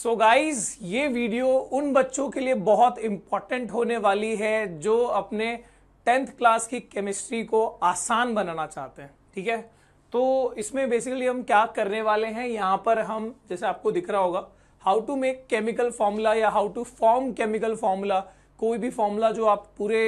So guys ये video उन बच्चों के लिए बहुत इंपॉर्टेंट होने वाली है जो अपने 10th क्लास की केमिस्ट्री को आसान बनाना चाहते हैं। ठीक है, तो इसमें बेसिकली हम क्या करने वाले हैं, यहाँ पर हम जैसे आपको दिख रहा होगा how to make chemical formula या how to form chemical formula. कोई भी फॉर्मूला जो आप पूरे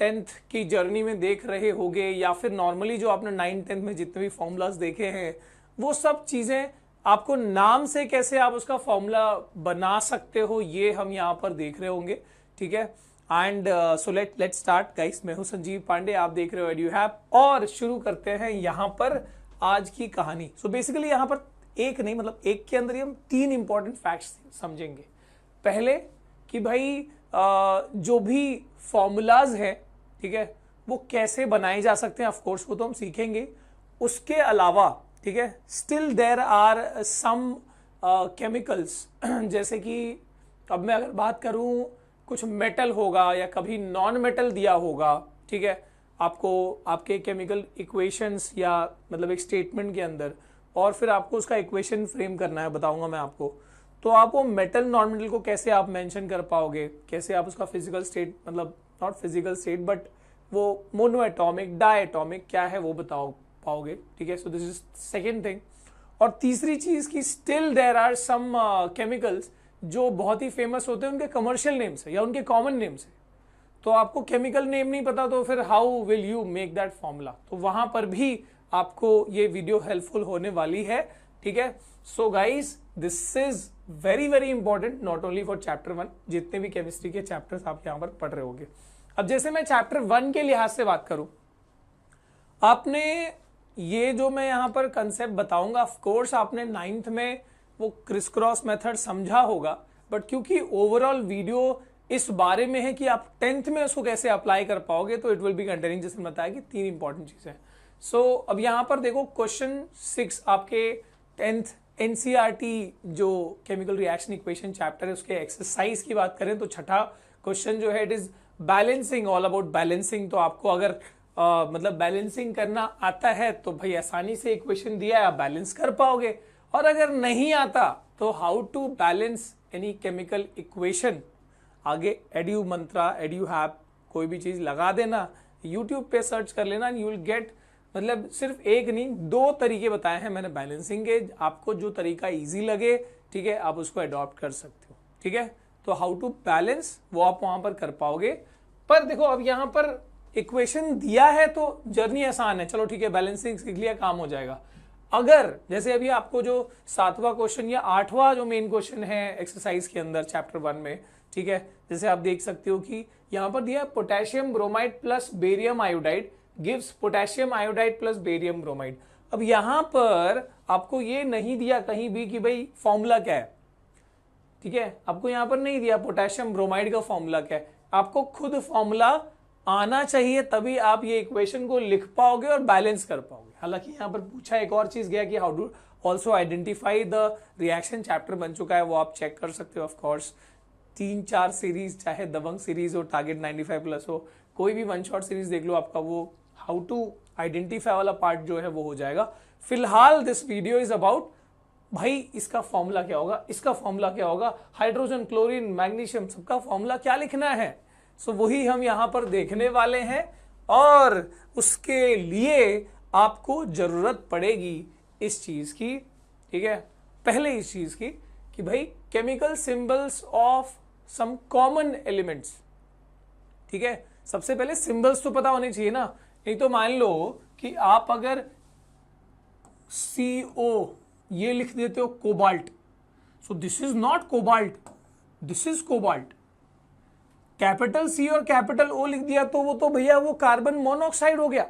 10th की जर्नी में देख रहे होंगे या फिर नॉर्मली जो आपने 9th 10th में जितने भी फॉर्मूलाज देखे हैं वो सब चीजें आपको नाम से कैसे आप उसका फॉर्मूला बना सकते हो ये हम यहाँ पर देख रहे होंगे। ठीक है, and so let's start guys. मैं हूं संजीव पांडे, आप देख रहे हो एड्यूहैप और शुरू करते हैं यहाँ पर आज की कहानी। सो बेसिकली यहाँ पर एक नहीं मतलब एक के अंदर ही हम 3 इंपॉर्टेंट फैक्ट्स समझेंगे। पहले कि भाई जो भी फॉर्मूलाज है, ठीक है, वो कैसे बनाए जा सकते हैं, ऑफ कोर्स वो तो हम सीखेंगे। उसके अलावा ठीक है still there are some chemicals जैसे कि अब मैं अगर बात करूं कुछ मेटल होगा या कभी नॉन मेटल दिया होगा, ठीक है, आपको आपके केमिकल इक्वेशंस या मतलब एक स्टेटमेंट के अंदर, और फिर आपको उसका इक्वेशन फ्रेम करना है, बताऊंगा मैं आपको। तो आप वो मेटल नॉन मेटल को कैसे आप मेंशन कर पाओगे, कैसे आप उसका फिजिकल स्टेट मतलब नॉट फिजिकल स्टेट बट वो मोनो एटॉमिक डाई एटॉमिक क्या है वो बताओ पाओगे। ठीक है, so this is second thing. और तीसरी चीज की still there are some chemicals जो बहुत ही फेमस होते हैं उनके कमर्शियल नेम से या उनके कॉमन नेम से। तो आपको केमिकल नेम नहीं पता तो फिर how will you make that formula, तो वहां पर भी आपको ये वीडियो हेल्पफुल होने वाली है। ठीक है, so guys this is very very important not only for chapter 1, जितने भी केमिस्ट्री के चैप्टर्स आप यहाँ पर पढ़ रहे होंगे। अब जैसे मैं चैप्टर 1 के लिहाज से बात करूं, आपने ये जो मैं यहाँ पर कंसेप्ट बताऊंगा, ऑफ कोर्स आपने 9th में वो क्रिस क्रॉस मेथड समझा होगा, बट क्योंकि ओवरऑल वीडियो इस बारे में है कि आप 10th में उसको कैसे अप्लाई कर पाओगे, तो इट विल बी कंटेनिंग, जैसे बताया कि 3 इंपॉर्टेंट चीजें। सो अब यहाँ पर देखो क्वेश्चन 6 आपके 10th एनसीईआरटी जो केमिकल रिएक्शन इक्वेशन चैप्टर है उसके एक्सरसाइज की बात करें तो छठा क्वेश्चन जो है it is balancing, all about balancing. तो आपको अगर मतलब बैलेंसिंग करना आता है तो भाई आसानी से इक्वेशन दिया है आप बैलेंस कर पाओगे, और अगर नहीं आता तो how to balance any chemical equation. आगे एड्यू मंत्रा एड्यूहैप कोई भी चीज लगा देना, यूट्यूब पे सर्च कर लेना, यू विल गेट मतलब सिर्फ एक नहीं 2 तरीके बताए हैं मैंने बैलेंसिंग के। आपको जो तरीका इजी लगे, ठीक है, आप उसको अडॉप्ट कर सकते हो। ठीक है, तो हाउ टू बैलेंस वो आप वहां पर कर पाओगे। पर देखो अब यहां पर इक्वेशन दिया है तो जर्नी आसान है, चलो ठीक है बैलेंसिंग सीख लिया काम हो जाएगा। अगर जैसे अभी आपको जो 7वां क्वेश्चन या 8वां जो मेन क्वेश्चन है एक्सरसाइज के अंदर चैप्टर 1 में, ठीक है, जैसे आप देख सकते हो कि यहां पर दिया potassium bromide plus barium iodide gives potassium iodide plus barium bromide. अब यहां पर आपको ये नहीं दिया कहीं भी कि भाई फॉर्मूला क्या है, ठीक है, आपको यहां पर नहीं दिया पोटेशियम ब्रोमाइड का फॉर्मूला क्या है, आपको खुद फॉर्मूला आना चाहिए तभी आप ये इक्वेशन को लिख पाओगे और बैलेंस कर पाओगे। हालांकि यहाँ पर पूछा एक और चीज गया कि how to also identify the reaction, chapter बन चुका है वो आप चेक कर सकते हो। ऑफ कोर्स 3-4 सीरीज, चाहे दबंग सीरीज हो, टारगेट 95+ हो, कोई भी 1 शॉट सीरीज देख लो, आपका वो हाउ टू आइडेंटिफाई वाला पार्ट जो है वो हो जाएगा। फिलहाल दिस वीडियो इज अबाउट भाई इसका फॉर्मूला क्या होगा, इसका फॉर्मूला क्या होगा, हाइड्रोजन क्लोरीन मैग्नीशियम सबका फॉर्मूला क्या लिखना है। सो वही हम यहां पर देखने वाले हैं, और उसके लिए आपको जरूरत पड़ेगी इस चीज की, ठीक है, पहले इस चीज की कि भाई chemical symbols of some common elements. ठीक है, सबसे पहले सिंबल्स तो पता होने चाहिए ना, नहीं तो मान लो कि आप अगर CO ये लिख देते हो cobalt, so this is not cobalt, this is cobalt. Capital C और कैपिटल O लिख दिया तो वो तो भैया वो कार्बन मोनोऑक्साइड हो गया,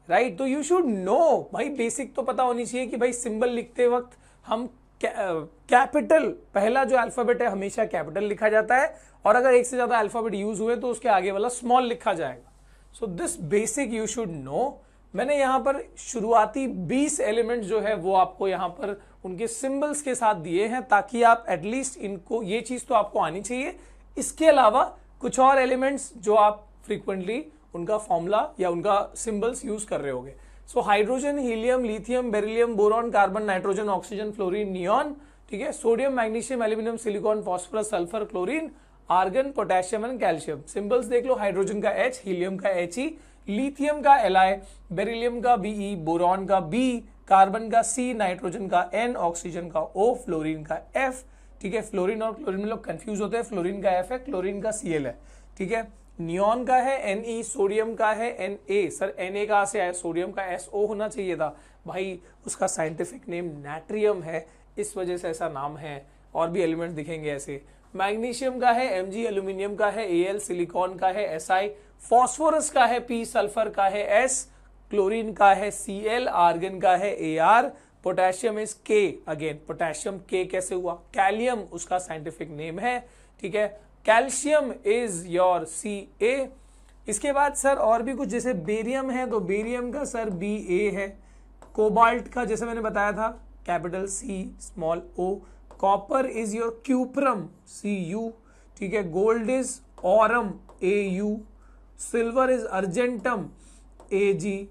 राइट। तो यू शुड नो, भाई बेसिक तो पता होनी चाहिए कि भाई सिंबल लिखते वक्त हम कैपिटल पहला जो अल्फाबेट है हमेशा कैपिटल लिखा जाता है, और अगर एक से ज्यादा अल्फाबेट यूज हुए तो उसके आगे वाला स्मॉल लिखा जाएगा। So this basic you should know. मैंने यहां पर शुरुआती 20 एलिमेंट जो है वो आपको यहां पर उनके सिंबल्स के साथ दिए हैं, ताकि आप एटलीस्ट इनको ये चीज तो आपको आनी चाहिए। इसके अलावा कुछ और एलिमेंट्स जो आप फ्रीक्वेंटली उनका फॉर्मूला या उनका सिंबल्स यूज कर रहे होगे। So hydrogen, helium, lithium, beryllium, boron, carbon, nitrogen, oxygen, fluorine, neon, ठीक है। Sodium, magnesium, aluminium, silicon, phosphorus, sulphur, chlorine, argon, potassium and calcium. Symbols देख लो, हाइड्रोजन का H, हीलियम का He, लिथियम का Li, बेरिलियम का Be, बोरॉन का B, carbon का C, नाइट्रोजन का N, ऑक्सीजन का O, फ्लोरीन का F। ठीक है, फ्लोरीन और क्लोरीन में लोग कंफ्यूज होते हैं, फ्लोरीन का F है, क्लोरीन का Cl है। ठीक है, नियॉन का है Ne, सोडियम का है Na। सर Na कहां से आया, सोडियम का SO होना चाहिए था भाई, उसका साइंटिफिक नेम नाट्रियम है, इस वजह से ऐसा नाम है। और भी एलिमेंट दिखेंगे ऐसे। मैग्नीशियम का है Mg, एल्यूमिनियम का है Al, सिलिकॉन का है Si, फॉस्फोरस का है P, सल्फर का है S, क्लोरीन का है Cl, आर्गन का है Ar, potassium is K। Again potassium K कैसे हुआ, कैलियम उसका साइंटिफिक नेम है। ठीक है, कैल्शियम इज योर Ca। इसके बाद सर और भी कुछ, जैसे बेरियम है तो बेरियम का सर Ba है। कोबाल्ट का जैसे मैंने बताया था capital C small o। Copper is your cuprum Cu। ठीक है, gold is Aurum Au, silver is argentum Ag।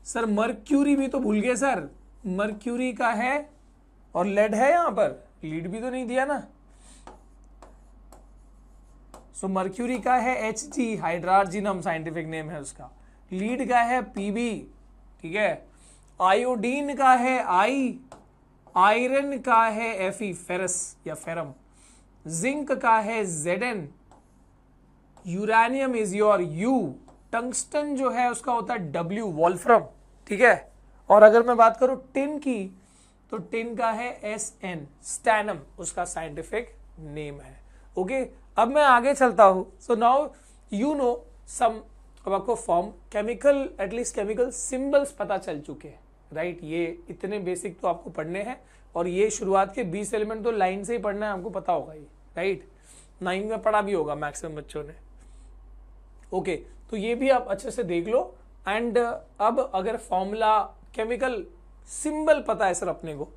Sir mercury भी तो भूल गए सर, मर्क्यूरी का है, और लेड है यहां पर, लीड भी तो नहीं दिया ना। सो मर्क्यूरी का है Hg, हाइड्रार्जिनम साइंटिफिक नेम है उसका। लीड का है Pb। ठीक है, आयोडीन का है I, आयरन का है Fe, फेरस या फेरम। जिंक का है Zn, uranium is your U, tungsten जो है उसका होता है W, वोल्फ्रम। ठीक है, और अगर मैं बात करूं टिन की, तो टिन का है Sn, स्टैनम उसका साइंटिफिक नेम है। ओके, अब मैं आगे चलता हूं। So now you know some, अब आपको form chemical, at least chemical symbols पता चल चुके हैं, राइट। ये इतने बेसिक तो आपको पढ़ने हैं, और ये शुरुआत के 20 एलिमेंट तो लाइन से ही पढ़ना है, आपको पता होगा ये, राइट। 9 में पढ़ा भी होगा मैक्सिमम बच्चों ने। ओके, तो ये भी आप अच्छे से देख लो। एंड अब अगर फॉर्मूला, केमिकल सिंबल पता है सर अपने को,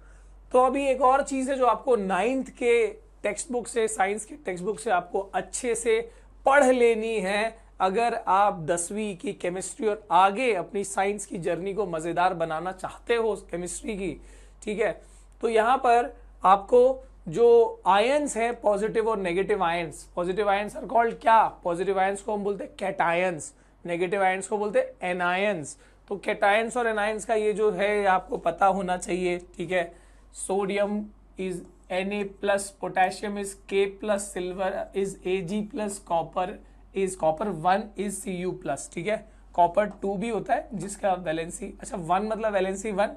तो अभी एक और चीज है जो आपको 9th के टेक्स्ट बुक से, साइंस के टेक्स्ट बुक से आपको अच्छे से पढ़ लेनी है, अगर आप 10वीं की केमिस्ट्री और आगे अपनी साइंस की जर्नी को मजेदार बनाना चाहते हो केमिस्ट्री की। ठीक है, तो यहां पर आपको जो आयंस है, पॉजिटिव और negative ions, positive ions are called क्या, पॉजिटिव आयंस को हम बोलते हैं कैटायंस, नेगेटिव आयंस को बोलते हैं एनायंस। तो कैटायंस और एनायंस का ये जो है आपको पता होना चाहिए। ठीक है, sodium is Na plus, potassium is K plus, silver is Ag plus, copper 1 is Cu plus. ठीक है, कॉपर 2 भी होता है जिसका वैलेंसी, अच्छा 1 मतलब वैलेंसी 1,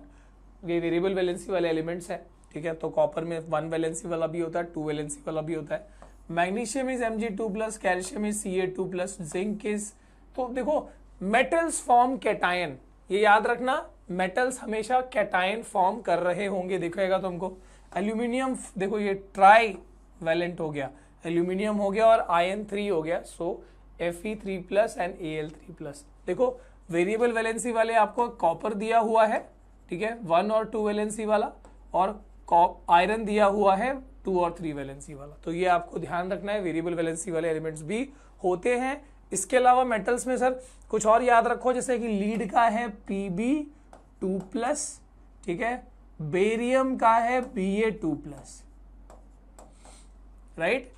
ये वेरिएबल वैलेंसी वाले एलिमेंट्स है। ठीक है, तो कॉपर में 1 वैलेंसी वाला भी होता है, 2 वैलेंसी वाला भी होता है। Magnesium is Mg2 plus, calcium is Ca2 plus, zinc is, तो देखो मेटल्स फॉर्म कैटायन, ये याद रखना, मेटल्स हमेशा कैटायन फॉर्म कर रहे होंगे, दिखेगा तुमको। एल्यूमिनियम देखो ये ट्राई वैलेंट हो गया, एल्यूमिनियम हो गया और आयन 3 हो गया, सो Fe3 plus and Al3 plus. देखो वेरिएबल वैलेंसी वाले आपको कॉपर दिया हुआ है, ठीक है, 1 और 2 वैलेंसी वाला, और आयरन दिया हुआ है 2 और 3 वैलेंसी वाला। तो ये आपको ध्यान रखना है, वेरिएबल वैलेंसी वाले एलिमेंट्स भी होते हैं। इसके अलावा मेटल्स में सर कुछ और याद रखो, जैसे कि लीड का है Pb2 प्लस, ठीक है, बेरियम का है Ba2 प्लस, राइट।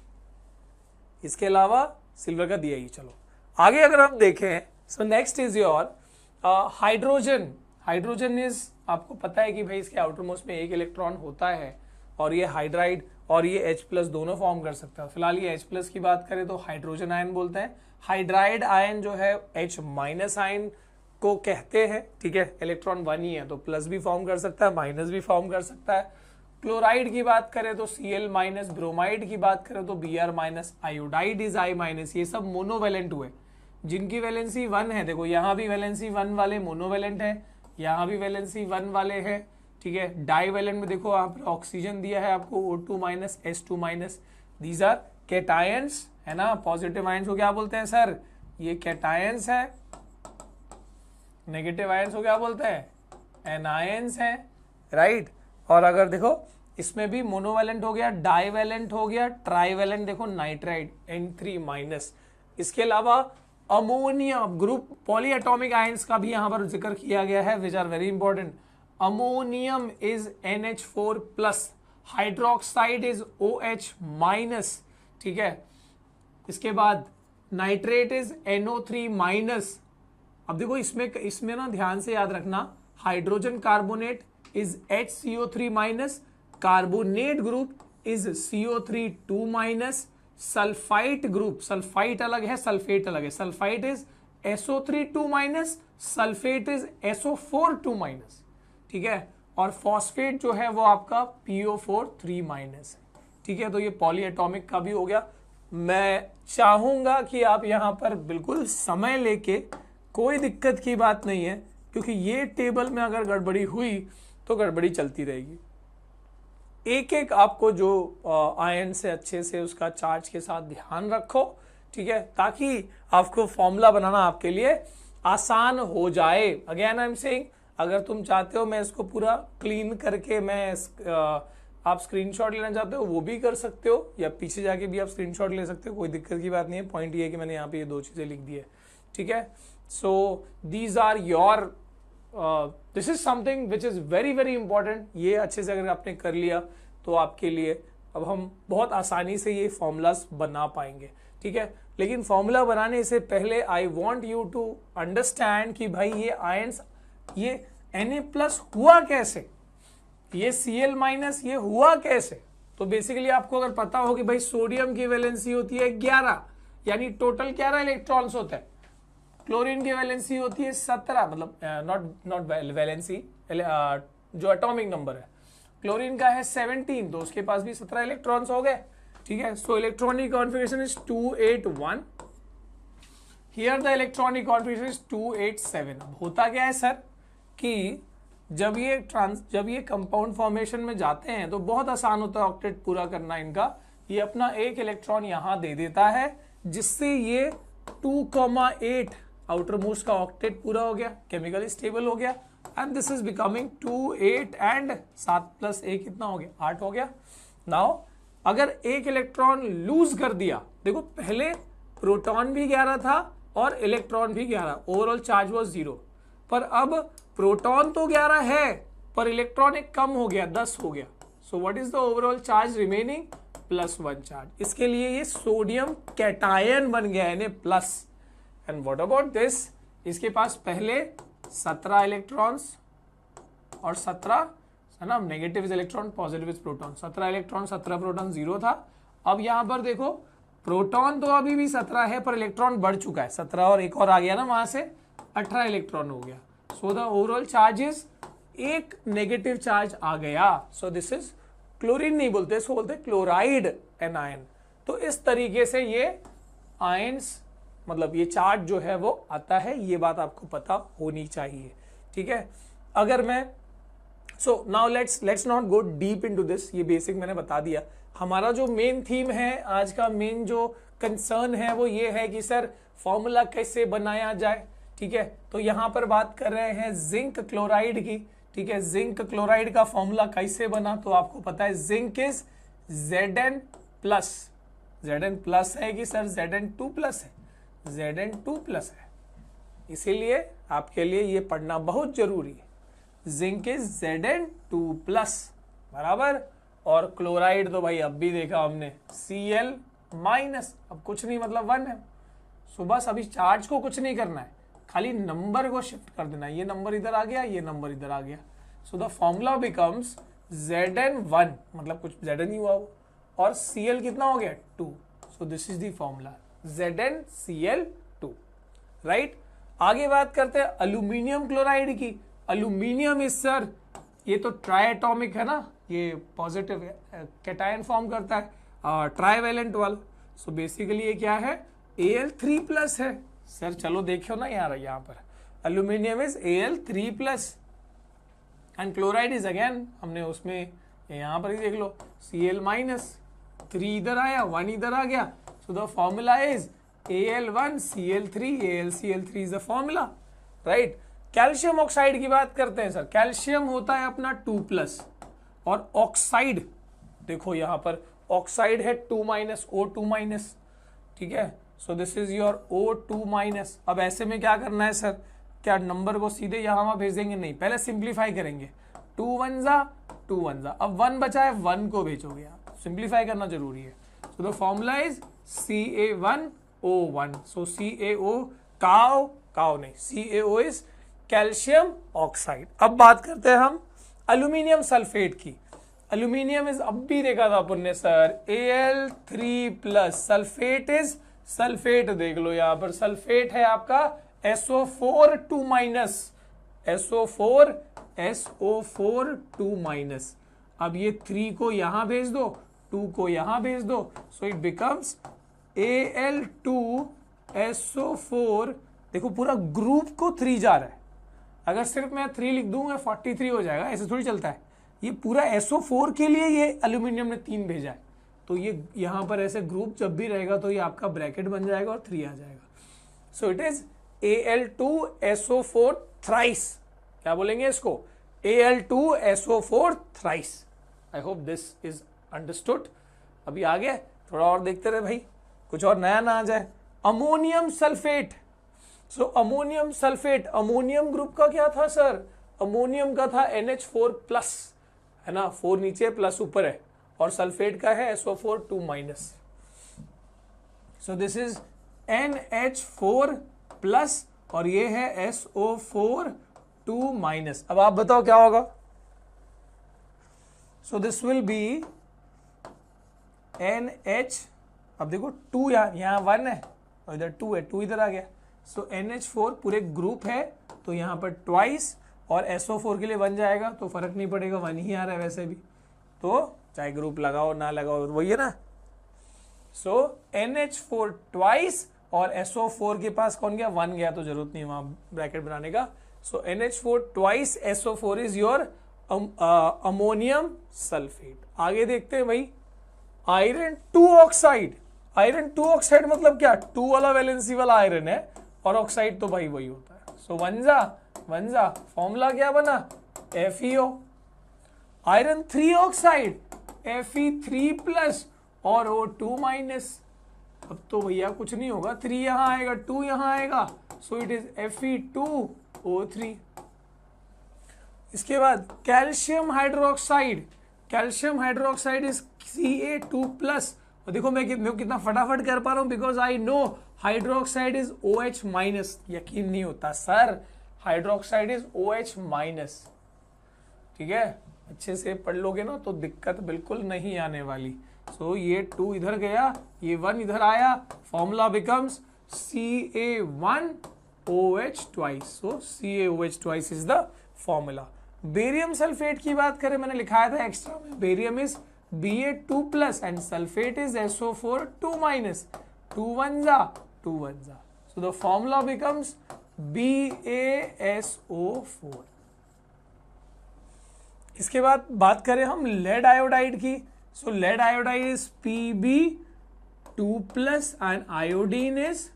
इसके अलावा सिल्वर का दिया ही। चलो आगे अगर हम देखें, so next is your hydrogen. Hydrogen is, आपको पता है कि भाई इसके आउटर मोस्ट में 1 इलेक्ट्रॉन होता है, और ये हाइड्राइड और ये H प्लस दोनों फॉर्म कर सकता है। फिलहाल ये H प्लस की बात करें तो हाइड्रोजन आयन बोलते हैं। हाइड्राइड आयन जो है H माइनस आयन को कहते हैं, ठीक है, इलेक्ट्रॉन 1 ही है तो प्लस भी फॉर्म कर सकता है, माइनस भी फॉर्म कर सकता है। क्लोराइड की बात करें तो Cl माइनस, ब्रोमाइड की बात करें तो Br minus, iodide is I minus. ये सब मोनोवेलेंट हुए जिनकी वैलेंसी 1 है। देखो यहाँ भी वैलेंसी 1 वाले मोनोवेलेंट है, यहाँ भी वैलेंसी 1 वाले हैं, ठीक है। डाईवेलेंट में देखो यहाँ पर ऑक्सीजन दिया है आपको O2 minus, H2 minus, these are cations, है ना। पॉजिटिव आयंस को क्या बोलते हैं सर, ये कैटायंस है। नेगेटिव आयंस को क्या बोलते हैं, एनायंस है, राइट। और अगर देखो इसमें भी मोनोवेलेंट हो गया, डाईवेलेंट हो गया, ट्राईवेलेंट देखो नाइट्राइड N3 माइनस। इसके अलावा अमोनिया ग्रुप पॉलीएटॉमिक आयंस का भी यहां पर जिक्र किया गया है, which are very important. Ammonium is NH4 plus, hydroxide is OH minus, ठीक है। इसके बाद नाइट्रेट इज NO3 माइनस। अब देखो इसमें ना ध्यान से याद रखना, hydrogen carbonate is HCO3 minus, carbonate group is CO3 2 minus, sulphite group, sulphite अलग है, सल्फेट अलग है, sulphite is SO3 2 minus, sulphate is SO4 2 minus, ठीक है। और फॉस्फेट जो है वो आपका PO4 3 माइनस है, ठीक है। तो ये पॉलीएटॉमिक का भी हो गया। मैं चाहूंगा कि आप यहां पर बिल्कुल समय लेके, कोई दिक्कत की बात नहीं है, क्योंकि ये टेबल में अगर गड़बड़ी हुई तो गड़बड़ी चलती रहेगी। एक एक आपको जो आयन से अच्छे से उसका चार्ज के साथ ध्यान रखो, ठीक है, ताकि आपको फॉर्मूला बनाना आपके लिए आसान हो जाए। अगेन आई एम सेइंग, अगर तुम चाहते हो मैं इसको पूरा क्लीन करके मैं आप स्क्रीनशॉट लेना चाहते हो वो भी कर सकते हो, या पीछे जाके भी आप स्क्रीनशॉट ले सकते हो, कोई दिक्कत की बात नहीं है। पॉइंट ये है कि मैंने यहाँ पे ये दो चीजें लिख दी है, ठीक है। So these are your, this is something which is very very important. ये अच्छे से अगर आपने कर लिया तो आपके लिए अब हम बहुत आसानी से ये फॉर्मूलाज बना पाएंगे, ठीक है। लेकिन फॉर्मूला बनाने से पहले I want you to understand कि भाई ये आयंस, ये Na+ हुआ कैसे, ये Cl- ये हुआ कैसे। तो बेसिकली आपको अगर पता हो कि भाई सोडियम की वैलेंसी होती है 11, यानी टोटल 11 इलेक्ट्रॉन्स होते हैं। क्लोरीन की वैलेंसी होती है 17, मतलब नॉट वैलेंसी, जो एटॉमिक नंबर है। क्लोरीन का है 17, तो उसके पास भी 17 इलेक्ट्रॉन्स हो गए, ठीक है। So electronic configuration is 281, here the electronic configuration is 287। अब होता क्या है सर कि जब ये कंपाउंड फॉर्मेशन में जाते हैं तो बहुत आसान होता है ऑक्टेट पूरा करना इनका। ये अपना एक इलेक्ट्रॉन यहां दे देता है, जिससे ये 2,8 आउटर मोस्ट का ऑक्टेट पूरा हो गया, केमिकली स्टेबल हो गया, and this is becoming 2,8 and 7 + 1 कितना हो गया, 8 हो गया। नाउ अगर एक इलेक्ट्रॉन लूज कर दिया, देखो पहले प्रोटॉन भी 11 था और इलेक्ट्रॉन भी 11, ओवरऑल चार्ज वॉज 0, पर अब प्रोटॉन तो 11 है पर इलेक्ट्रॉन एक कम हो गया, 10 हो गया। So what is the overall charge remaining, +1 charge. इसके लिए ये सोडियम कैटायन बन गया Na+। And what about this, इसके पास पहले 17 इलेक्ट्रॉन्स और 17 है ना, negative is electron, positive is proton, 17 electron 17 proton 0 था। अब यहां पर देखो प्रोटॉन तो अभी भी 17 है पर इलेक्ट्रॉन बढ़ चुका है, 17 और एक और आ गया ना वहां से, 18 इलेक्ट्रॉन हो गया। So the overall charge is, एक नेगेटिव चार्ज आ गया। सो दिस इज, क्लोरीन नहीं बोलते इसको, बोलते क्लोराइड एनायन। तो इस तरीके से ये आयंस, मतलब ये चार्ज जो है वो आता है, ये बात आपको पता होनी चाहिए, ठीक है। अगर मैं so now let's not go deep into this, ये बेसिक मैंने बता दिया। हमारा जो मेन थीम है आज का, मेन जो कंसर्न है वो ये है कि सर फॉर्मूला कैसे बनाया जाए, ठीक है। तो यहां पर बात कर रहे हैं जिंक क्लोराइड की, ठीक है। जिंक क्लोराइड का फॉर्मूला कैसे बना, तो आपको पता है जिंक इज Zn+। Zn+ है कि सर Zn2+ है, Zn2+ है, इसीलिए आपके लिए ये पढ़ना बहुत जरूरी है। जिंक इज Zn2+, बराबर। और क्लोराइड तो भाई अब भी देखा हमने, Cl-, अब कुछ नहीं, मतलब 1 है। सो बस अभी चार्ज को कुछ नहीं करना है, खाली नंबर को शिफ्ट कर देना है, ये नंबर इधर आ गया, ये नंबर इधर आ गया। सो द फॉर्मूला बिकम्स Zn1, मतलब कुछ Zn ही हुआ वो, और Cl कितना हो गया, 2। सो this is the formula ZnCl2, right. आगे बात करते हैं एल्यूमिनियम क्लोराइड की। एल्यूमिनियम इज सर, ये तो ट्राइएटॉमिक है ना, ये पॉजिटिव कैटायन फॉर्म करता है, ट्राइवेलेंट वाला। सो बेसिकली ये क्या है, Al3+ है सर। चलो देखो ना यार, यहाँ पर aluminium is Al3+, and chloride is again, हमने उसमें यहाँ पर ही देख लो, Cl-, 3 इधर आया, 1 इधर आ गया। सो the formula is Al1Cl3, AlCl3 is the formula, right. Calcium oxide की बात करते हैं सर। कैल्शियम होता है अपना 2+, और ऑक्साइड देखो यहां पर ऑक्साइड है 2- O2-, ठीक है। So this is your O2-। अब ऐसे में क्या करना है सर, क्या नंबर को सीधे यहां वहां भेज देंगे, नहीं, पहले सिंप्लीफाई करेंगे। 2 1 जा 2 1 जा, अब 1 बचा है, 1 को भेजोगे आप, सिंप्लीफाई करना जरूरी है। सो the formula is CaO1, so CaO काओ नहीं, CaO इज कैल्शियम ऑक्साइड। अब बात करते हैं हम एल्यूमिनियम सल्फेट की। एल्यूमिनियम इज, अब भी देखा था अपन ने sir, Al3+, sulphate is, sulphate देख लो यहां पर, सल्फेट है आपका SO4 2 SO4 2-। अब ये 3 को यहां भेज दो, 2 को यहां भेज दो, सो इट बिकम्स Al2SO4। देखो पूरा ग्रुप को 3 जा रहा है, अगर सिर्फ मैं 3 लिख दूंगा 43 हो जाएगा, ऐसे थोड़ी चलता है। ये पूरा SO4 के लिए ये एल्यूमिनियम ने 3 भेजा है, तो ये यहां पर ऐसे ग्रुप जब भी रहेगा तो ये आपका ब्रैकेट बन जाएगा और 3 आ जाएगा। So it is Al2SO4 thrice. क्या बोलेंगे इसको? Al2SO4 thrice. I hope this is understood. अभी आगे थोड़ा और देखते रहे भाई, कुछ और नया ना आ जाए। Ammonium sulphate. So ammonium sulphate, ammonium group का क्या था सर? अमोनियम का था NH4+, है ना, 4 नीचे प्लस ऊपर है, और सल्फेट का है SO4 2-। So this is NH4+, और ये है SO4 2-। अब आप बताओ क्या होगा? So this will be NH, अब देखो 2 यहां 1 है और इधर 2 है, 2 इधर आ गया। सो NH4 पूरे ग्रुप है, तो यहां पर ट्वाइस, और SO4 के लिए 1 जाएगा, तो फर्क नहीं पड़ेगा, 1 ही आ रहा है वैसे भी, तो चाहे ग्रुप लगाओ ना लगाओ वही है ना। सो NH4 ट्वाइस, और SO4 के पास कौन गया? 1 गया, तो जरूरत नहीं वहां ब्रैकेट बनाने का। सो NH4 twice SO4 is your ammonium sulphate. आगे देखते हैं भाई, आयरन 2 ऑक्साइड। आयरन 2 ऑक्साइड मतलब क्या? 2 वाला वैलेंसी वाला आयरन है, और ऑक्साइड तो भाई वही होता है। सो 1 जा, फॉर्मूला क्या बना? FeO। आयरन 3 ऑक्साइड, Fe3+ और O2-। अब तो भैया कुछ नहीं होगा, 3 यहां आएगा, 2 यहां आएगा, सो इट इज Fe2O3। इसके बाद calcium hydroxide. Calcium hydroxide is Ca2+, और देखो मैं कितना फटाफट कर पा रहा हूं, because I know hydroxide is OH-। यकीन नहीं होता सर, हाइड्रोक्साइड इज OH-। ठीक है, अच्छे से पढ़ लोगे ना तो दिक्कत बिल्कुल नहीं आने वाली। सो ये 2 इधर गया, ये 1 इधर आया, formula becomes Ca1OH2। So CaOH2 is the formula. Barium sulphate की बात करें, मैंने लिखाया था एक्स्ट्रा में, barium is Ba2+ and sulphate is SO4 2-। 2 1 जा। So the formula becomes BaSO4। इसके बाद बात करें हम लेड आयोडाइड की। So lead iodide is Pb2+ and iodine is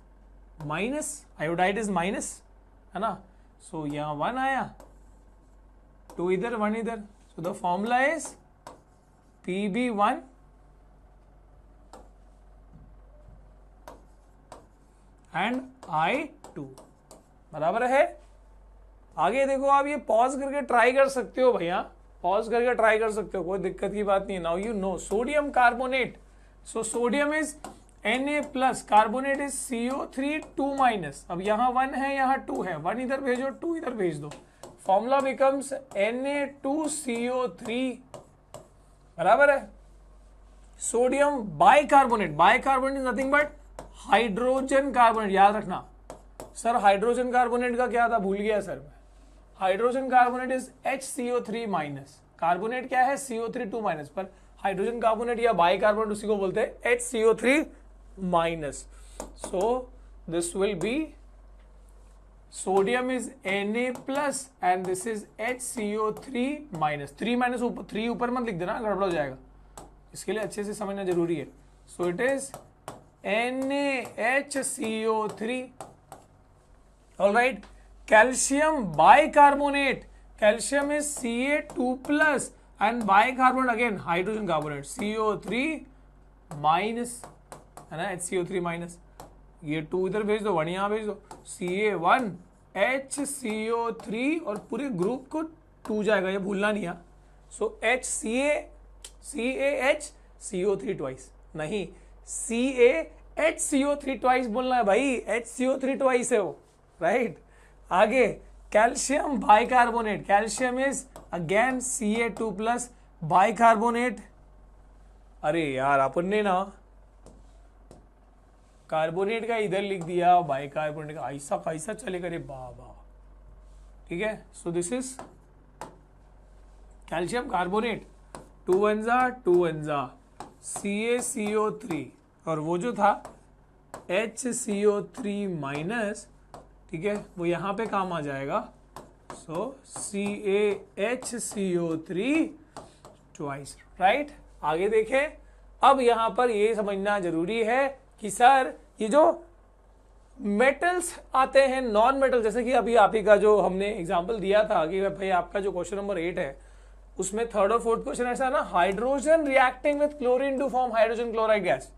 minus, iodide is minus, है ना। सो यहां 1 आया, 2 इधर 1 इधर, सो the formula is Pb1 and I2 बराबर है। आगे देखो, आप ये पॉज करके ट्राई कर सकते हो भैया, पॉज करके ट्राई कर सकते हो, कोई दिक्कत की बात नहीं है। Now you no sodium carbonate. So sodium is Na+, carbonate is CO3 2-। अब यहां 1 है, यहां 2 है, 1 इधर भेजो, 2 इधर भेज दो, फॉर्मूला बिकम्स Na2CO3 बराबर है। Sodium bicarbonate, bicarbonate is nothing but hydrogen carbonate. याद रखना सर, हाइड्रोजन कार्बोनेट का क्या था, भूल गया सर मैं। Hydrogen carbonate is HCO3-। Carbonate क्या है? CO3 2-, पर हाइड्रोजन कार्बोनेट या बाइकार्बोनेट उसी को बोलते हैं HCO3-। So this will be, sodium is Na+ and this is HCO3-। 3 ऊपर मत लिख देना, गड़बड़ हो जाएगा, इसके लिए अच्छे से समझना जरूरी है। So it is NaHCO3। Alright, calcium bicarbonate, calcium is Ca2+ and bicarbonate again hydrogen carbonate CO3-, है ना, HCO3-। ये 2 इधर भेज दो, 1 यहां भेज दो, Ca1HCO3 और पूरे ग्रुप को 2 जाएगा, ये भूलना नहीं है। सो CaH ट्वाइस नहीं, CaHCO3 ट्वाइस बोलना है भाई, HCO3 ट्वाइस है वो, राइट। आगे calcium bicarbonate, calcium is again Ca2 plus bicarbonate. अरे यार अपन ने ना कार्बोनेट का इधर लिख दिया, बाइकार्बोनेट का ऐसा कैसा चलेगा रे बाबा, ठीक है। So this is calcium carbonate, 2 1 CaCO3, और वो जो था HCO3 माइनस, ठीक है, वो यहां पे काम आ जाएगा। सो CaHCO3 ट्वाइस, राइट। आगे देखें, अब यहां पर ये समझना जरूरी है कि सर ये जो मेटल्स आते हैं, नॉन मेटल, जैसे कि अभी आप ही का जो हमने एग्जांपल दिया था कि भाई आपका जो क्वेश्चन नंबर 8 है उसमें थर्ड और फोर्थ क्वेश्चन ऐसा है ना, hydrogen reacting with chlorine to form hydrogen chloride gas,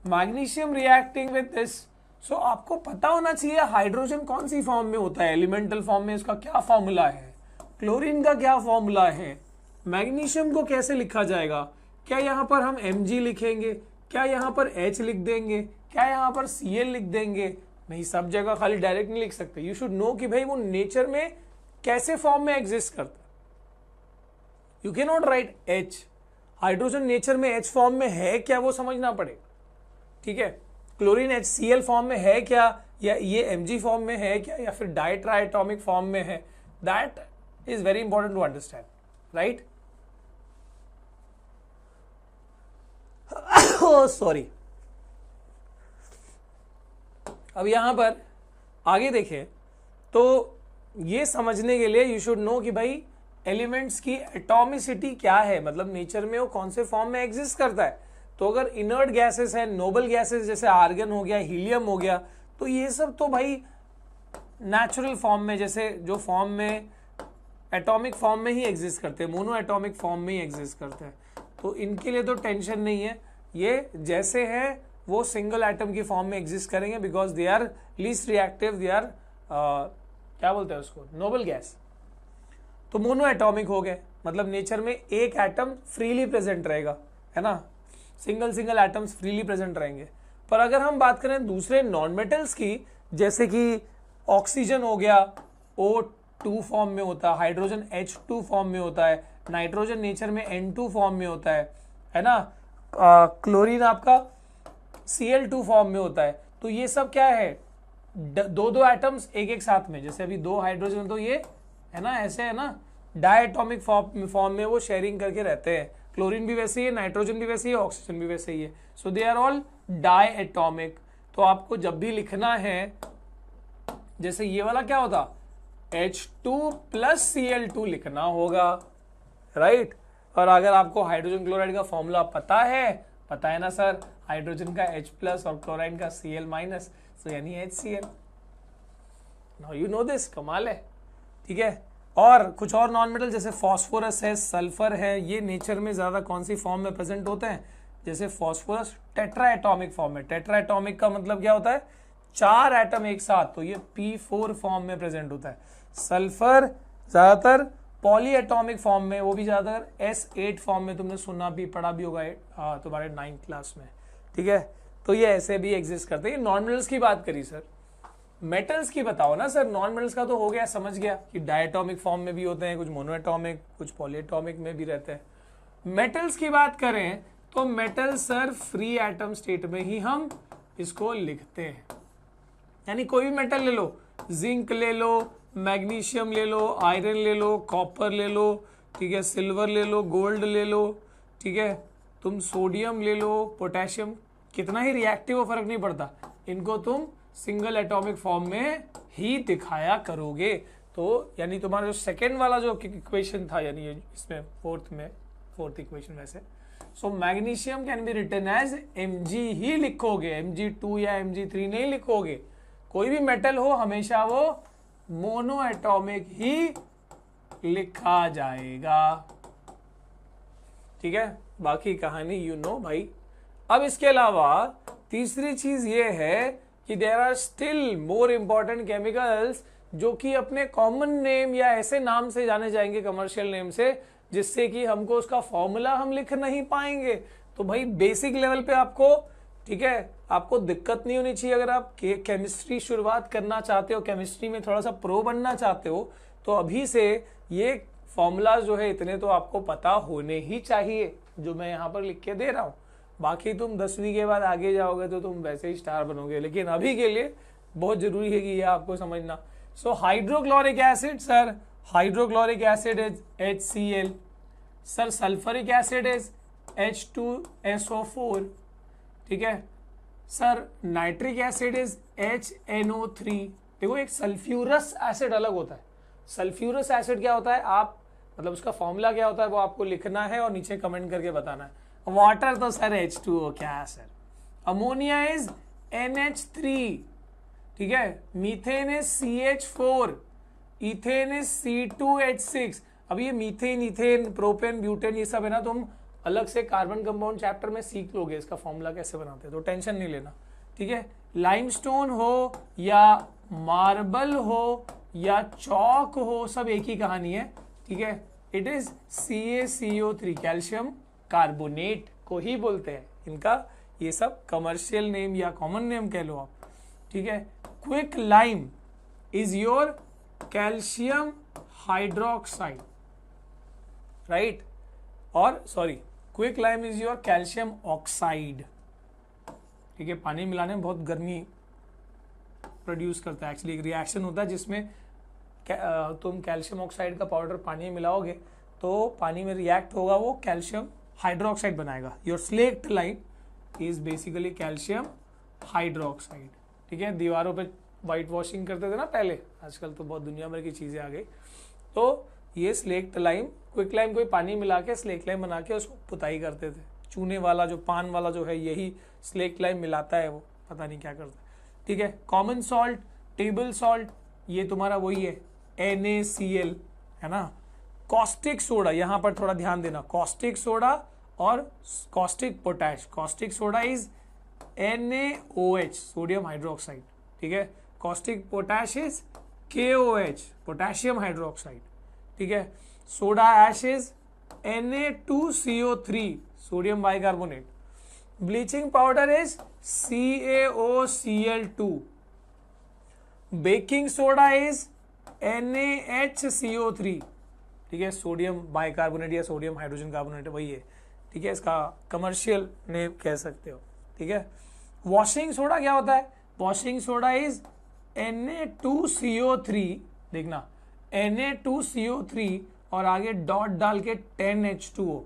magnesium reacting with this. So आपको पता होना चाहिए हाइड्रोजन कौन सी फॉर्म में होता है, एलिमेंटल फॉर्म में उसका क्या फॉर्मूला है, क्लोरीन का क्या फॉर्मूला है, मैग्नीशियम को कैसे लिखा जाएगा, क्या यहां पर हम Mg लिखेंगे, क्या यहां पर H लिख देंगे, क्या यहां पर Cl लिख देंगे, नहीं, सब जगह खाली डायरेक्ट नहीं लिख सकते। यू शुड नो कि भाई वो नेचर में कैसे फॉर्म में एग्जिस्ट करता है। You can not right H, hydrogen nature में H फॉर्म में है क्या वो समझना पड़ेगा, ठीक है। क्लोरीन HCl फॉर्म में है क्या, या ये Mg फॉर्म में है क्या, या फिर डाइट्राइटॉमिक फॉर्म में है, that is very important to understand, right. Sorry. अब यहां पर आगे देखें तो ये समझने के लिए यू शुड नो कि भाई एलिमेंट्स की एटॉमिसिटी क्या है, मतलब नेचर में वो कौन से फॉर्म में एग्जिस्ट करता है। तो अगर इनर्ट गैसेस है, नोबल गैसेस जैसे आर्गन हो गया, हीलियम हो गया, तो ये सब तो भाई नेचुरल फॉर्म में, जैसे जो फॉर्म में एटॉमिक फॉर्म में ही एग्जिस्ट करते हैं, मोनो एटॉमिक फॉर्म में ही एग्जिस्ट करते हैं, तो इनके लिए तो टेंशन नहीं है। ये जैसे हैं वो सिंगल एटम की फॉर्म में एग्जिस्ट करेंगे, because they are least reactive, they are क्या बोलते हैं उसको, नोबल गैस। तो मोनो एटॉमिक हो गए, मतलब नेचर में एक एटम फ्रीली प्रेजेंट रहेगा, है ना, single single atoms freely present रहेंगे। पर अगर हम बात करें दूसरे नॉन मेटल्स की, जैसे कि ऑक्सीजन हो गया, O2 फॉर्म में होता है, हाइड्रोजन H2 फॉर्म में होता है, नाइट्रोजन नेचर में N2 फॉर्म में होता है ना, क्लोरीन आपका Cl2 फॉर्म में होता है। तो ये सब क्या है, दो दो एटम्स एक एक साथ में, जैसे अभी 2 हाइड्रोजन, तो ये है ना, ऐसे है ना, डायटॉमिक फॉर्म में वो शेयरिंग करके रहते हैं। क्लोरीन भी वैसे ही है, नाइट्रोजन भी वैसे ही है, ऑक्सीजन भी वैसे ही है। सो दे आर ऑल डायटॉमिक। तो आपको जब भी लिखना है, जैसे ये वाला क्या होता, H2 प्लस Cl2 लिखना होगा, राइट। और अगर आपको हाइड्रोजन क्लोराइड का फॉर्मूला पता है ना सर, हाइड्रोजन का H प्लस और क्लोराइड का Cl माइनस, सो यानी HCl। Now you no this, कमाल है, ठीक है। और कुछ और नॉन मेटल जैसे फॉस्फोरस है, सल्फर है, ये नेचर में ज्यादा कौन सी फॉर्म में प्रेजेंट होते हैं, जैसे फॉस्फोरस टेट्राएटॉमिक फॉर्म में। टेट्राएटॉमिक का मतलब क्या होता है, 4 एटम एक साथ, तो ये P4 फॉर्म में प्रेजेंट होता है। सल्फर ज्यादातर पॉलीएटॉमिक फॉर्म में, वो भी ज्यादातर S8 फॉर्म में, तुमने सुना भी पढ़ा भी होगा तुम्हारे 9th क्लास में, ठीक है। तो ये ऐसे भी एग्जिस्ट करते हैं। नॉन मेटल्स की बात करी सर, मेटल्स की बताओ ना सर। नॉन मेटल्स का तो हो गया, समझ गया कि डायटॉमिक फॉर्म में भी होते हैं, कुछ मोनोएटॉमिक, कुछ पॉलीएटॉमिक में भी रहते हैं। मेटल्स की बात करें तो metal sir free atom state में ही हम इसको लिखते हैं, यानी कोई भी मेटल ले लो, जिंक ले लो, मैग्नीशियम ले लो, आयरन ले लो, कॉपर ले लो, ठीक है, सिल्वर ले लो, गोल्ड ले लो, ठीक है, तुम सोडियम ले लो, पोटेशियम, कितना ही रिएक्टिव हो फर्क नहीं पड़ता, इनको तुम सिंगल एटॉमिक फॉर्म में ही दिखाया करोगे। तो यानी तुम्हारा जो सेकेंड वाला जो इक्वेशन था, यानी इसमें फोर्थ इक्वेशन वैसे, so magnesium can be written as Mg ही लिखोगे, Mg2 या Mg3 नहीं लिखोगे। कोई भी मेटल हो हमेशा वो मोनो एटॉमिक ही लिखा जाएगा, ठीक है। बाकी कहानी यू नो भाई। अब इसके अलावा तीसरी चीज ये है कि there are still more important chemicals जो कि अपने कॉमन नेम या ऐसे नाम से जाने जाएंगे, कमर्शियल नेम से, जिससे कि हमको उसका फॉर्मूला हम लिख नहीं पाएंगे। तो भाई बेसिक लेवल पे आपको, ठीक है, आपको दिक्कत नहीं होनी चाहिए। अगर आप केमिस्ट्री शुरुआत करना चाहते हो, केमिस्ट्री में थोड़ा सा प्रो बनना चाहते हो, तो अभी से ये फॉर्मूला जो है इतने तो आपको पता होने ही चाहिए, जो मैं यहाँ पर लिख के दे रहा हूँ। बाकी तुम 10वीं के बाद आगे जाओगे तो तुम वैसे ही स्टार बनोगे, लेकिन अभी के लिए बहुत जरूरी है कि ये आपको समझना। So hydrochloric acid, sir hydrochloric acid is HCl, sir sulphuric acid is H2SO4, ठीक है। Sir nitric acid is HNO3। देखो एक सल्फ्यूरस एसिड अलग होता है। सल्फ्यूरस एसिड क्या होता है, आप मतलब उसका फॉर्मूला क्या होता है वो आपको लिखना है और नीचे कमेंट करके बताना है। वाटर तो सर H2O क्या है सर। अमोनिया इज NH3, ठीक है। Methane is CH4, ethane is C2H6। अब ये मीथेन, इथेन, प्रोपेन, ब्यूटेन, ये सब है ना, तुम अलग से कार्बन कंपाउंड चैप्टर में सीख लोगे इसका फॉर्मूला कैसे बनाते हैं, तो टेंशन नहीं लेना, ठीक है। लाइमस्टोन हो या मार्बल हो या चौक हो, सब एक ही कहानी है, ठीक है। It is CaCO3, calcium carbonate को ही बोलते हैं। इनका ये सब कमर्शियल नेम या कॉमन नेम कह लो आप, ठीक है। Quick lime is your calcium hydroxide, right, और sorry quick lime is your calcium oxide, ठीक है। पानी मिलाने में बहुत गर्मी प्रोड्यूस करता है, एक्चुअली एक रिएक्शन होता है जिसमें तुम कैल्शियम ऑक्साइड का पाउडर पानी में मिलाओगे तो पानी में रिएक्ट होगा, वो कैल्शियम हाइड्रोक्साइड बनाएगा। Your slaked lime is basically calcium hydroxide, ठीक है। दीवारों पे वाइट वॉशिंग करते थे ना पहले, आजकल तो बहुत दुनिया भर की चीजें आ गई। तो ये स्लेक्ट लाइम, क्विक लाइम को पानी मिला के स्लेक्ट लाइम बना के उसको पुताई करते थे। चूने वाला जो पान वाला जो है यही स्लेक्ट लाइम मिलाता है, वो पता नहीं क्या करता है, ठीक है। कॉमन सॉल्ट, टेबल सॉल्ट, ये तुम्हारा वही है NaCl, है ना। कॉस्टिक सोडा, यहां पर थोड़ा ध्यान देना, कॉस्टिक सोडा और caustic potash. Caustic soda is NaOH, sodium hydroxide, ठीक है। Caustic potash is KOH, potassium hydroxide, ठीक है। Soda ash is Na2CO3, sodium bicarbonate. Bleaching powder is CaOCl2। Baking soda is NaHCO3, ठीक है, सोडियम बाइकार्बोनेट या sodium hydrogen carbonate वही है, ठीक है। इसका कमर्शियल नेम कह सकते हो, ठीक है। वॉशिंग सोडा क्या होता है, वॉशिंग सोडा इज Na2CO3, देखना Na2CO3 और आगे डॉट डाल के 10H2O।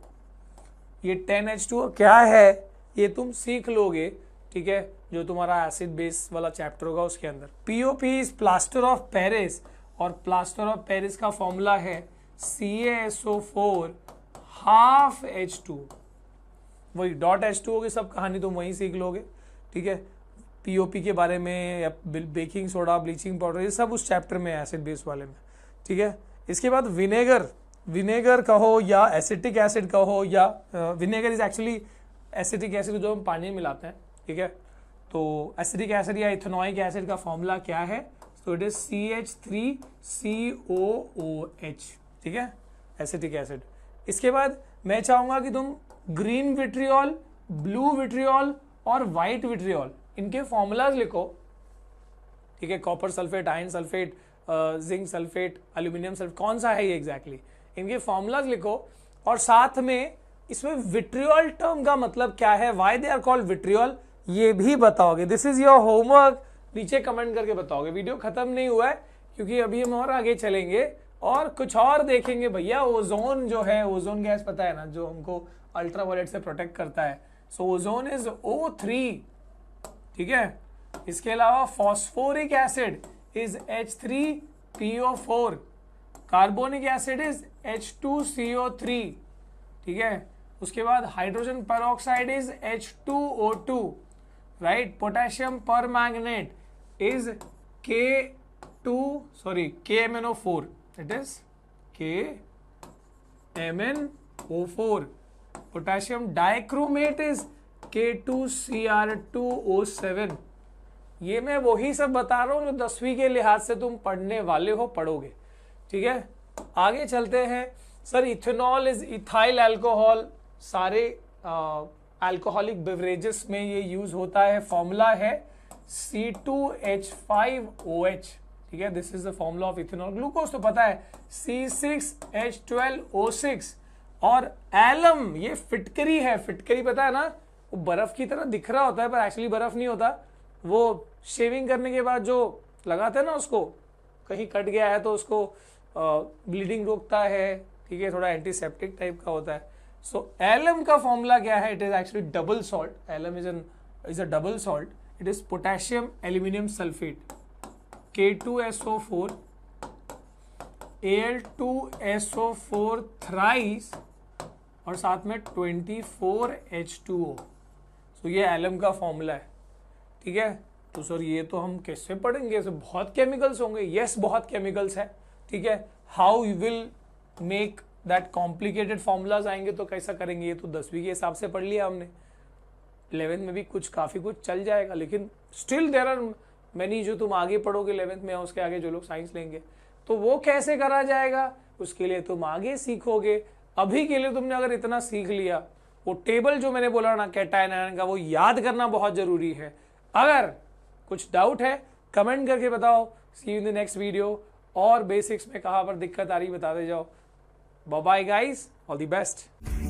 ये 10H2O क्या है ये तुम सीख लोगे, ठीक है, जो तुम्हारा एसिड बेस वाला चैप्टर होगा उसके अंदर। POP is plaster of Paris, और प्लास्टर ऑफ पेरिस का फॉर्मूला है CaSO4 हाफ H2। वही डॉट H2O की सब कहानी तुम वहीं सीख लोगे, ठीक है। POP के बारे में या बेकिंग सोडा, ब्लीचिंग पाउडर, ये सब उस चैप्टर में है एसिड बेस वाले में, ठीक है। इसके बाद विनेगर, विनेगर कहो या एसिटिक एसिड कहो, या vinegar is actually acetic acid जो हम पानी में मिलाते हैं, ठीक है। तो एसिटिक एसिड या इथेनॉइक एसिड का फॉर्मूला क्या है, तो इट इज CH3COOH, ठीक है, एसिटिक एसिड। इसके बाद मैं चाहूंगा कि तुम ग्रीन विट्रियोल, ब्लू विट्रियोल और व्हाइट विट्रियोल, इनके फॉर्मूलाज लिखो, ठीक है। Copper sulphate, iron sulphate, zinc sulphate, aluminium sulphate, कौन सा है ये एग्जैक्टली, इनके फॉर्मूलाज लिखो। और साथ में इसमें विट्रियोल टर्म का मतलब क्या है, why they are called vitriol, ये भी बताओगे। दिस इज योर होमवर्क, नीचे कमेंट करके बताओगे। वीडियो खत्म नहीं हुआ है क्योंकि अभी हम और आगे चलेंगे और कुछ और देखेंगे भैया। ओजोन जो है, ओजोन गैस पता है ना, जो हमको अल्ट्रावायलेट से प्रोटेक्ट करता है, सो ओजोन इज O3, ठीक है। इसके अलावा phosphoric acid is H3PO4, carbonic acid is H2CO3, ठीक है। उसके बाद hydrogen peroxide is H2O2, right. Potassium permanganate is KMnO4, it is KMnO4। Potassium dichromate is K2Cr2O7, ये मैं वही सब बता रहा हूं जो 10वीं के लिहाज से तुम पढ़ने वाले हो, पढ़ोगे। ठीक है, आगे चलते हैं। Sir ethanol is ethyl alcohol, सारे अल्कोहलिक बेवरेजेस में ये यूज होता है। फॉर्मूला है C2H5OH। ठीक है, this is the formula of ethanol. Glucose तो पता है C6H12O6। और एलम ये फिटकरी है, फिटकरी पता है ना, वो बर्फ की तरह दिख रहा होता है पर एक्चुअली बर्फ नहीं होता। वो शेविंग करने के बाद जो लगाते हैं ना, उसको कहीं कट गया है तो उसको ब्लीडिंग रोकता है। ठीक है, थोड़ा एंटीसेप्टिक टाइप का होता है। सो एलम का फॉर्मूला क्या है? It is actually double salt. Alum is a double salt. It is potassium aluminium sulphate, K2SO4 Al2SO4 thrice और साथ में 24H2O। तो ये एलम का फॉर्मूला है। ठीक है, तो सर ये तो हम कैसे पढ़ेंगे? सर बहुत केमिकल्स होंगे। यस, बहुत केमिकल्स है। ठीक है, how you will make that complicated formulas आएंगे तो कैसा करेंगे? ये तो 10वीं के हिसाब से पढ़ लिया हमने। 11th में भी काफी कुछ चल जाएगा, लेकिन स्टिल देयर आर मैनी जो तुम आगे पढ़ोगे 11th में, उसके आगे जो लोग साइंस लेंगे, तो वो कैसे करा जाएगा उसके लिए तुम आगे सीखोगे। अभी के लिए तुमने अगर इतना सीख लिया, वो टेबल जो मैंने बोला ना कैटायन आयन का, वो याद करना बहुत जरूरी है। अगर कुछ डाउट है कमेंट करके बताओ। See you in the next video. और बेसिक्स में कहां पर दिक्कत आ रही बताते जाओ। Bye bye guys, all the best.